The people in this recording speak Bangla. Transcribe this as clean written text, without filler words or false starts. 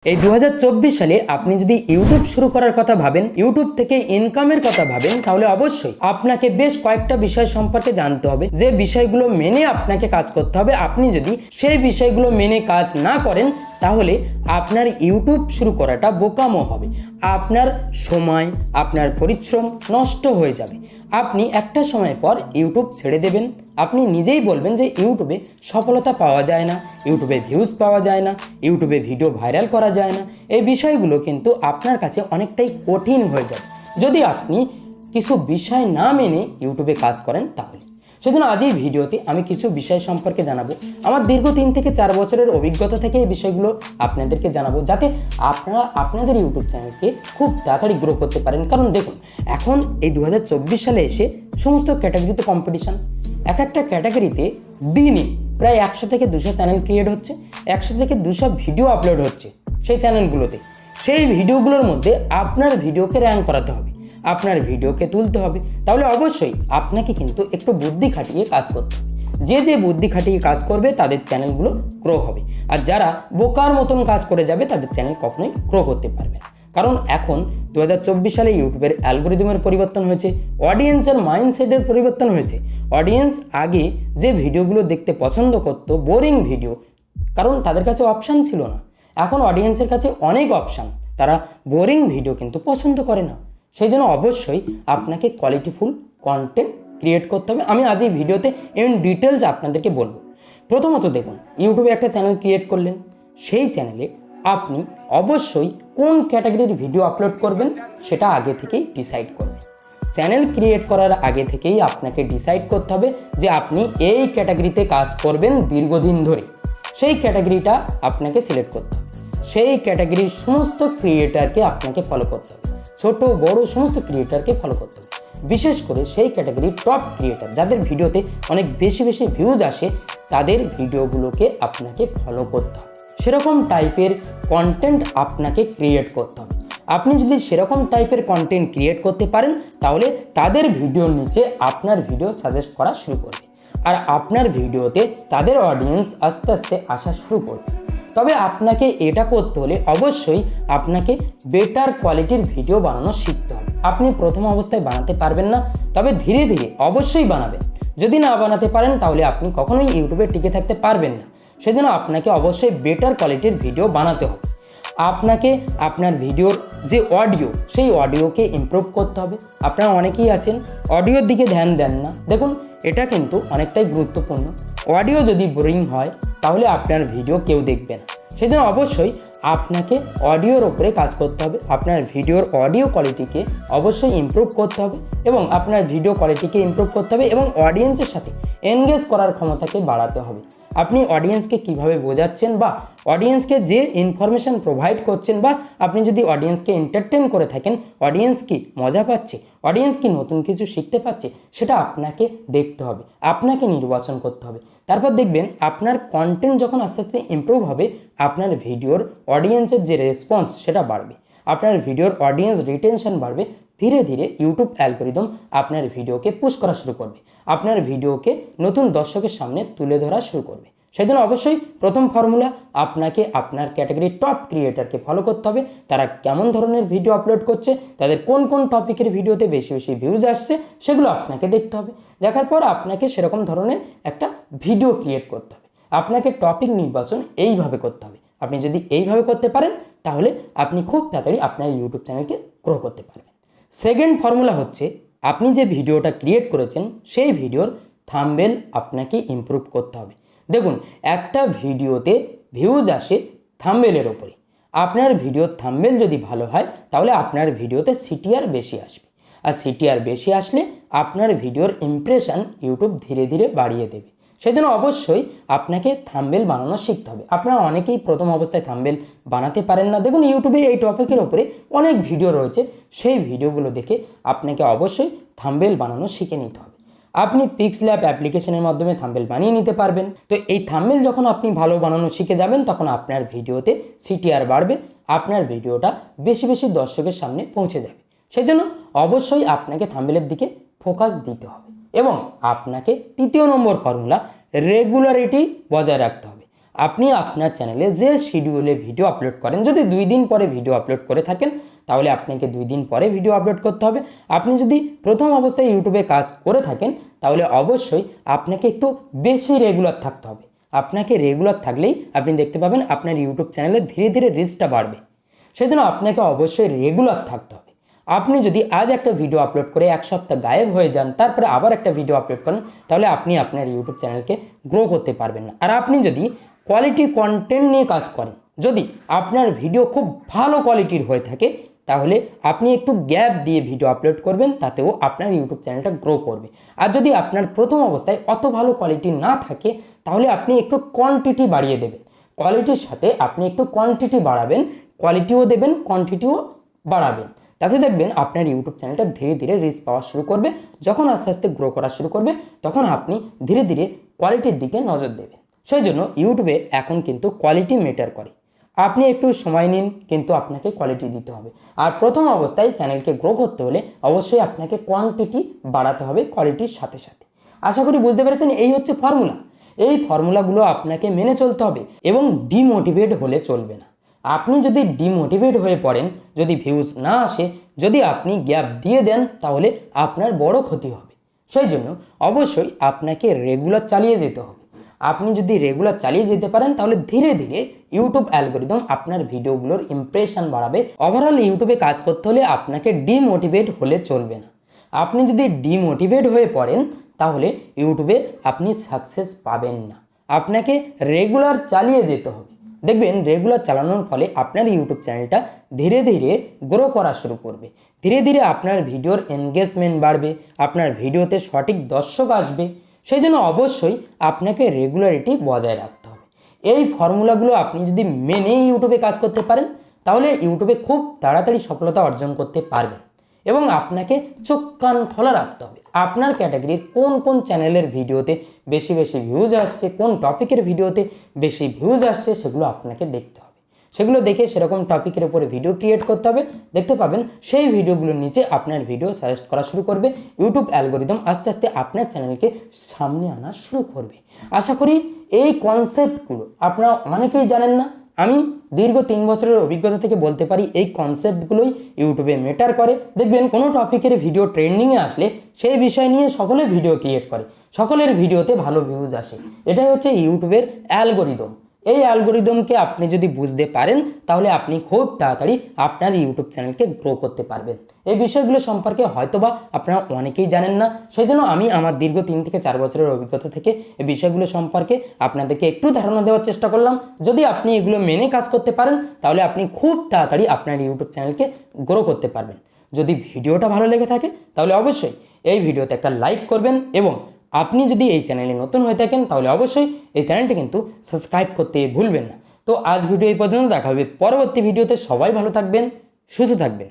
এই 2024 সালে আপনি যদি ইউটিউব শুরু করার কথা ভাবেন, ইউটিউব থেকে ইনকামের কথা ভাবেন, তাহলে অবশ্যই আপনাকে বেশ কয়েকটা বিষয় সম্পর্কে জানতে হবে, যে বিষয়গুলো মেনে আপনাকে কাজ করতে হবে। আপনি যদি সেই বিষয়গুলো মেনে কাজ না করেন, তাহলে আপনার ইউটিউব শুরু করাটা বোকামো হবে। আপনার সময়, আপনার পরিশ্রম নষ্ট হয়ে যাবে। আপনি একটা সময় পর ইউটিউব ছেড়ে দেবেন। আপনি নিজেই বলবেন যে ইউটিউবে সফলতা পাওয়া যায় না, ইউটিউবে ভিউজ পাওয়া যায় না, ইউটিউবে ভিডিও ভাইরাল করা যায় না। এই বিষয়গুলো কিন্তু আপনার কাছে অনেকটাই কঠিন হয়ে যাবে যদি আপনি কিছু বিষয় না মেনে ইউটিউবে কাজ করেন। তাহলে সেজন্য আজ এই ভিডিওতে আমি কিছু বিষয় সম্পর্কে জানাবো। আমার দীর্ঘ 3 থেকে 4 বছরের অভিজ্ঞতা থেকে এই বিষয়গুলো আপনাদেরকে জানাবো, যাতে আপনারা আপনাদের ইউটিউব চ্যানেলকে খুব তাড়াতাড়ি গ্রো করতে পারেন। কারণ দেখুন, এখন এই 2024 সালে এসে সমস্ত ক্যাটাগরিতে কম্পিটিশান। একটা ক্যাটাগরিতে দিনে প্রায় 100 থেকে 200 চ্যানেল ক্রিয়েট হচ্ছে, 100 থেকে 200 ভিডিও আপলোড হচ্ছে সেই চ্যানেলগুলোতে। সেই ভিডিওগুলোর মধ্যে আপনার ভিডিওকে র্যাঙ্ক করাতে হবে, আপনার ভিডিওকে তুলতে হবে। তাহলে অবশ্যই আপনাকে কিন্তু একটু বুদ্ধি খাটিয়ে কাজ করতে হবে। যে বুদ্ধি খাটিয়ে কাজ করবে তাদের চ্যানেলগুলো গ্রো হবে, আর যারা বোকার মতন কাজ করে যাবে তাদের চ্যানেল কখনোই গ্রো করতে পারবে না। কারণ এখন 2024 সালে ইউটিউবের অ্যালগোরিদমের পরিবর্তন হয়েছে, অডিয়েন্সের মাইন্ডসেটের পরিবর্তন হয়েছে। অডিয়েন্স আগে যে ভিডিওগুলো দেখতে পছন্দ করতো, বোরিং ভিডিও, কারণ তাদের কাছে অপশান ছিল না। এখন অডিয়েন্সের কাছে অনেক অপশান, তারা বোরিং ভিডিও কিন্তু পছন্দ করে না। সেই জন্য অবশ্যই আপনাকে কোয়ালিটিফুল কন্টেন্ট ক্রিয়েট করতে হবে। আমি আজ এই ভিডিওতে ইন ডিটেলস আপনাদেরকে বলবো। প্রথমত দেখুন, ইউটিউবে একটা চ্যানেল ক্রিয়েট করলেন, সেই চ্যানেলে আপনি অবশ্যই কোন ক্যাটাগরির ভিডিও আপলোড করবেন সেটা আগে থেকেই ডিসাইড করবেন। চ্যানেল ক্রিয়েট করার আগে থেকেই আপনাকে ডিসাইড করতে হবে যে আপনি এই ক্যাটাগরিতে কাজ করবেন দীর্ঘদিন ধরে। সেই ক্যাটাগরিটা আপনাকে সিলেক্ট করতে হবে। সেই ক্যাটাগরির সমস্ত ক্রিয়েটারকে আপনাকে ফলো করতে হবে, ছোট বড় সমস্ত ক্রিয়েটারকে ফলো করতে হবে। বিশেষ করে সেই ক্যাটাগরির টপ ক্রিয়েটার, যাদের ভিডিওতে অনেক বেশি ভিউজ আসে, তাদের ভিডিওগুলোকে আপনাকে ফলো করতে হবে। সেরকম টাইপের কন্টেন্ট আপনাকে ক্রিয়েট করতে হবে। আপনি যদি সেরকম টাইপের কন্টেন্ট ক্রিয়েট করতে পারেন, তাহলে তাদের ভিডিওর নিচে আপনার ভিডিও সাজেস্ট করা শুরু করবে, আর আপনার ভিডিওতে তাদের অডিয়েন্স আস্তে আস্তে আসা শুরু করবে। তবে আপনাকে এটা করতে হলে অবশ্যই আপনাকে বেটার কোয়ালিটির ভিডিও বানানো শিখতে হবে। আপনি প্রথম অবস্থায় বানাতে পারবেন না, তবে ধীরে ধীরে অবশ্যই বানাবেন। যদি না বানাতে পারেন, তাহলে আপনি কখনোই ইউটিউবে টিকে থাকতে পারবেন না। সেজন্য আপনাকে অবশ্যই বেটার কোয়ালিটির ভিডিও বানাতে হবে। আপনাকে আপনার ভিডিওর যে অডিও, সেই অডিওকে ইমপ্রুভ করতে হবে। আপনারা অনেকেই আছেন অডিওর দিকে ধ্যান দেন না। দেখুন, এটা কিন্তু অনেকটাই গুরুত্বপূর্ণ। অডিও যদি বোরিং হয়, তাহলে আপনার ভিডিও কেউ দেখবে না। সেজন্য অবশ্যই আপনাকে অডিওর ওপরে কাজ করতে হবে। আপনার ভিডিওর অডিও কোয়ালিটিকে অবশ্যই ইমপ্রুভ করতে হবে, এবং আপনার ভিডিও কোয়ালিটিকে ইমপ্রুভ করতে হবে, এবং অডিয়েন্সের সাথে এনগেজ করার ক্ষমতাকে বাড়াতে হবে। আপনি অডিয়েন্সকে কিভাবে বোঝাচ্ছেন, বা অডিয়েন্সকে যে ইনফরমেশান প্রোভাইড করছেন, বা আপনি যদি অডিয়েন্সকে এন্টারটেন করে থাকেন, অডিয়েন্স কি মজা পাচ্ছে, অডিয়েন্স কি নতুন কিছু শিখতে পাচ্ছে, সেটা আপনাকে দেখতে হবে, আপনাকে নির্বাচন করতে হবে। তারপর দেখবেন আপনার কন্টেন্ট যখন আস্তে আস্তে ইমপ্রুভ হবে, আপনার ভিডিওর অডিয়েন্সের যে রেসপন্স সেটা বাড়বে, আপনার ভিডিওর অডিয়েন্স রিটেনশন বাড়বে। ধীরে ধীরে ইউটিউব অ্যালগোরিদম আপনার ভিডিওকে পুশ করা শুরু করবে, আপনার ভিডিওকে নতুন দর্শকের সামনে তুলে ধরা শুরু করবে। সেই জন্য অবশ্যই প্রথম ফর্মুলা, আপনাকে আপনার ক্যাটাগরির টপ ক্রিয়েটারকে ফলো করতে হবে। তারা কেমন ধরনের ভিডিও আপলোড করছে, তাদের কোন কোন টপিকের ভিডিওতে বেশি ভিউজ আসছে, সেগুলো আপনাকে দেখতে হবে। দেখার পর আপনাকে সেরকম ধরনের একটা ভিডিও ক্রিয়েট করতে হবে। আপনাকে টপিক নির্বাচন এইভাবে করতে হবে। আপনি যদি এইভাবে করতে পারেন, তাহলে আপনি খুব তাড়াতাড়ি আপনার ইউটিউব চ্যানেলকে গ্রো করতে পারবেন। সেকেন্ড ফর্মুলা হচ্ছে, আপনি যে ভিডিওটা ক্রিয়েট করেছেন, সেই ভিডিওর থাম্বনেল আপনাকে ইমপ্রুভ করতে হবে। দেখুন, একটা ভিডিওতে ভিউজ আসে থাম্বনেলের ওপরে। আপনার ভিডিওর থাম্বনেল যদি ভালো হয়, তাহলে আপনার ভিডিওতে সিটিআর বেশি আসবে, আর সিটিআর বেশি আসলে আপনার ভিডিওর ইমপ্রেশন ইউটিউব ধীরে ধীরে বাড়িয়ে দেবে। সেজন্য অবশ্যই আপনাকে থাম্বনেল বানানো শিখতে হবে। আপনারা অনেকেই প্রথম অবস্থায় থাম্বনেল বানাতে পারেন না। দেখুন, ইউটিউবে এই টপিকের ওপরে অনেক ভিডিও রয়েছে, সেই ভিডিওগুলো দেখে আপনাকে অবশ্যই থাম্বনেল বানানো শিখে নিতে হবে। আপনি পিক্সল্যাব অ্যাপ্লিকেশনের মাধ্যমে থাম্বনেল বানিয়ে নিতে পারবেন। তো এই থাম্বনেল যখন আপনি ভালো বানানো শিখে যাবেন, তখন আপনার ভিডিওতে সিটিআর বাড়বে, আপনার ভিডিওটা বেশি দর্শকের সামনে পৌঁছে যাবে। সেই জন্য অবশ্যই আপনাকে থাম্বনেলের দিকে ফোকাস দিতে হবে। এবং আপনাকে তৃতীয় নম্বর ফর্মুলা, রেগুলারিটি বজায় রাখতে হবে। আপনি আপনার চ্যানেলে যে শিডিউলে ভিডিও আপলোড করেন, যদি 2 দিন পরে ভিডিও আপলোড করে থাকেন তাহলে আপনাকে 2 দিন পরে ভিডিও আপলোড করতে হবে। আপনি যদি প্রথম অবস্থায় ইউটিউবে কাজ করে থাকেন তাহলে অবশ্যই আপনাকে একটু বেশি রেগুলার থাকতে হবে। আপনাকে রেগুলার থাকলেই আপনি দেখতে পাবেন আপনার ইউটিউব চ্যানেলে ধীরে ধীরে রিচটা বাড়বে। সেই জন্য আপনাকে অবশ্যই রেগুলার থাকতে হবে। আপনি যদি আজ একটা ভিডিও আপলোড করে 1 সপ্তাহ গায়েব হয়ে যান, তারপরে আবার একটা ভিডিও আপলোড করেন, তাহলে আপনি আপনার ইউটিউব চ্যানেলকে গ্রো করতে পারবেন না। আর আপনি যদি কোয়ালিটি কন্টেন্ট নিয়ে কাজ করেন, যদি আপনার ভিডিও খুব ভালো কোয়ালিটির হয়ে থাকে, তাহলে আপনি একটু গ্যাপ দিয়ে ভিডিও আপলোড করবেন, তাতেও আপনার ইউটিউব চ্যানেলটা গ্রো করবে। আর যদি আপনার প্রথম অবস্থায় অত ভালো কোয়ালিটি না থাকে, তাহলে আপনি একটু কোয়ান্টিটি বাড়িয়ে দেবেন। কোয়ালিটির সাথে আপনি একটু কোয়ান্টিটি বাড়াবেন, কোয়ালিটিও দেবেন, কোয়ান্টিটিও বাড়াবেন। তাতে দেখবেন আপনার ইউটিউব চ্যানেলটা ধীরে ধীরে রিচ পাওয়া শুরু করবে। যখন আস্তে আস্তে গ্রো করা শুরু করবে, তখন আপনি ধীরে ধীরে কোয়ালিটির দিকে নজর দেবেন। সেই জন্য ইউটিউবে এখন কিন্তু কোয়ালিটি ম্যাটার করে। আপনি একটু সময় নিন, কিন্তু আপনাকে কোয়ালিটি দিতে হবে। আর প্রথম অবস্থায় চ্যানেলকে গ্রো করতে হলে অবশ্যই আপনাকে কোয়ান্টিটি বাড়াতে হবে কোয়ালিটির সাথে সাথে। আশা করি বুঝতে পেরেছেন, এই হচ্ছে ফর্মুলা। এই ফর্মুলাগুলো আপনাকে মেনে চলতে হবে এবং ডিমোটিভেট হলে চলবে না। আপনি যদি ডিমোটিভেট হয়ে পড়েন, যদি ভিউজ না আসে, যদি আপনি গ্যাপ দিয়ে দেন, তাহলে আপনার বড় ক্ষতি হবে। সেই জন্য অবশ্যই আপনাকে রেগুলার চালিয়ে যেতে হবে। আপনি যদি রেগুলার চালিয়ে যেতে পারেন, তাহলে ধীরে ধীরে ইউটিউব অ্যালগরিদম আপনার ভিডিওগুলোর ইমপ্রেশন বাড়াবে। ওভারঅল ইউটিউবে কাজ করতে হলে আপনাকে ডিমোটিভেট হলে চলবে না। আপনি যদি ডিমোটিভেট হয়ে পড়েন, তাহলে ইউটিউবে আপনি সাকসেস পাবেন না। আপনাকে রেগুলার চালিয়ে যেতে হবে। দেখবেন রেগুলার চালানোর ফলে আপনার ইউটিউব চ্যানেলটা ধীরে ধীরে গ্রো করা শুরু করবে। ধীরে ধীরে আপনার ভিডিওর এনগেজমেন্ট বাড়বে, আপনার ভিডিওতে সঠিক দর্শক আসবে। সেই জন্য অবশ্যই আপনাকে রেগুলারিটি বজায় রাখতে হবে। এই ফর্মুলাগুলো আপনি যদি মেনে ইউটিউবে কাজ করতে পারেন, তাহলে ইউটিউবে খুব তাড়াতাড়ি সফলতা অর্জন করতে পারবেন। এবং আপনাকে চোখ কান খোলা রাখতে হবে। আপনার ক্যাটাগরির কোন কোন চ্যানেলের ভিডিওতে বেশি বেশি ভিউজ আসছে, কোন টপিকের ভিডিওতে বেশি ভিউজ আসছে, সেগুলো আপনাকে দেখতে হবে। সেগুলো দেখে সেরকম টপিকের উপরে ভিডিও ক্রিয়েট করতে হবে। দেখতে পাবেন সেই ভিডিওগুলোর নিচে আপনার ভিডিও সাজেস্ট করা শুরু করবে। ইউটিউব অ্যালগরিদম আস্তে আস্তে আপনার চ্যানেলকে সামনে আনা শুরু করবে। আশা করি এই কনসেপ্টগুলো আপনারা অনেকেই জানেন না। আমি দীর্ঘ 3 বছরের অভিজ্ঞতা থেকে বলতে পারি, এই কনসেপ্টগুলোই ইউটিউবে ম্যাটার করে। দেখবেন কোনো টপিকের ভিডিও ট্রেন্ডিংয়ে আসলে সেই বিষয় নিয়ে সকলে ভিডিও ক্রিয়েট করে, সকলের ভিডিওতে ভালো ভিউজ আসে। এটাই হচ্ছে ইউটিউবের অ্যালগরিদম। এই অ্যালগরিদমকে আপনি যদি বুঝতে পারেন, তাহলে আপনি খুব তাড়াতাড়ি আপনার ইউটিউব চ্যানেলকে গ্রো করতে পারবেন। এই বিষয়গুলো সম্পর্কে হয়তোবা আপনারা অনেকেই জানেন না। সেই জন্য আমি আমার দীর্ঘ 3 থেকে 4 বছরের অভিজ্ঞতা থেকে এই বিষয়গুলো সম্পর্কে আপনাদেরকে একটু ধারণা দেওয়ার চেষ্টা করলাম। যদি আপনি এগুলো মেনে কাজ করতে পারেন, তাহলে আপনি খুব তাড়াতাড়ি আপনার ইউটিউব চ্যানেলকে গ্রো করতে পারবেন। যদি ভিডিওটা ভালো লেগে থাকে, তাহলে অবশ্যই এই ভিডিওতে একটা লাইক করবেন। এবং আপনি যদি এই চ্যানেলে নতুন হয়ে থাকেন, তাহলে অবশ্যই এই চ্যানেলটি কিন্তু সাবস্ক্রাইব করতে ভুলবেন না। তো আজ ভিডিও এই পর্যন্ত, দেখা হবে পরবর্তী ভিডিওতে। সবাই ভালো থাকবেন, সুস্থ থাকবেন।